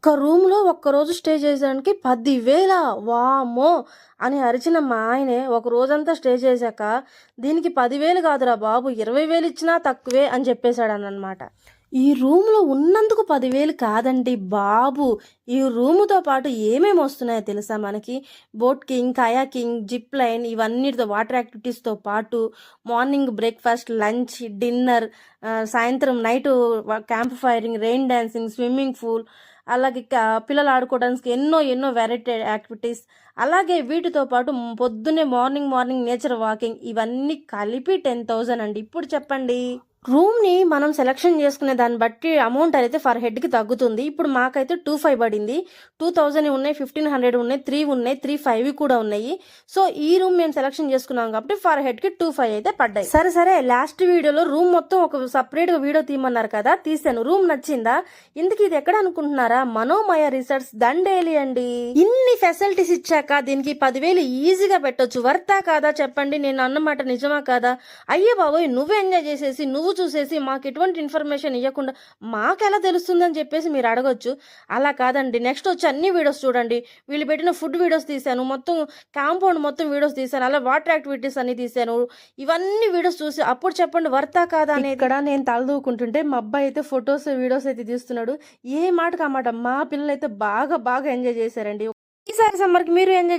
ఒక్క రూమ్లో ఒక్కరోజు స్టే చేసేదానికి 10,000 వామ్మో అని అరిచిన మా ఆయనే ఒక రోజంతా స్టే చేశాక దీనికి 10,000 కాదురా బాబు 20,000 ఇచ్చినా తక్కువే అని చెప్పేశాడనమాట. ఈ రూమ్లో ఉన్నందుకు 10,000 కాదండి బాబు. ఈ రూముతో పాటు ఏమేమి వస్తున్నాయో తెలుసా మనకి? బోట్కింగ్, కయాకింగ్, జిప్ లైన్ ఇవన్నిటితో వాటర్ యాక్టివిటీస్తో పాటు మార్నింగ్ బ్రేక్ఫాస్ట్, లంచ్, డిన్నర్, సాయంత్రం night camp firing, rain dancing, swimming pool, అలాగే పిల్లలు ఆడుకోవడానికి ఎన్నో వెరైటీ యాక్టివిటీస్, అలాగే వీటితో పాటు పొద్దున్నే మార్నింగ్ నేచర్ వాకింగ్ ఇవన్నీ కలిపి 10,000 అండి. ఇప్పుడు చెప్పండి, రూమ్ని మనం సెలెక్షన్ చేసుకునే దాన్ని బట్టి అమౌంట్ అయితే ఫర్ హెడ్కి తగ్గుతుంది. ఇప్పుడు మాకైతే 2,500 పడింది. 2,000 ఉన్నాయి, 1,500 ఉన్నాయి, 3 ఉన్నాయి, 3,500 కూడా ఉన్నాయి. సో ఈ రూమ్ మేము సెలెక్షన్ చేసుకున్నాం కాబట్టి ఫర్ హెడ్కి 2,500 అయితే పడ్డాయి. సరే లాస్ట్ వీడియోలో రూమ్ మొత్తం ఒక సపరేట్గా వీడియో తీయమన్నారు కదా, తీసాను. రూమ్ నచ్చిందా? ఇందుకు ఇది ఎక్కడ అనుకుంటున్నారా? మనోమయ రిసార్ట్స్ దండేలి అండి. ఇన్ని ఫెసిలిటీస్ ఇచ్చాక దీనికి 10,000 ఈజీగా పెట్టొచ్చు. వర్తా కాదా చెప్పండి? నేను అన్నమాట నిజమా కాదా? అయ్యే బాబోయ్, నువ్వు ఎంజాయ్ చేసేసి నువ్వు చూసేసి మాకు ఎటువంటి ఇన్ఫర్మేషన్ ఇవ్వకుండా మాకెలా తెలుస్తుందని చెప్పేసి మీరు అడగొచ్చు. అలా కాదండి. నెక్స్ట్ వచ్చి అన్ని వీడియోస్ చూడండి. వీళ్ళు పెట్టిన ఫుడ్ వీడియోస్ తీశాను, మొత్తం కాంపౌండ్ మొత్తం వీడియోస్ తీశాను, అలా వాటర్ యాక్టివిటీస్ అన్ని తీశాను. ఇవన్నీ వీడియోస్ చూసి అప్పుడు చెప్పండి వర్తా కాదా అనేది. ఇక్కడ నేను తలదూకుంటుంటే మా అబ్బాయి అయితే ఫొటోస్ వీడియోస్ అయితే తీస్తున్నాడు. ఏ మాటకు ఆ మాట మా పిల్లలు అయితే బాగా ఎంజాయ్ చేశారండి. ఈసారి సమ్మర్కి మీరు ఎంజాయ్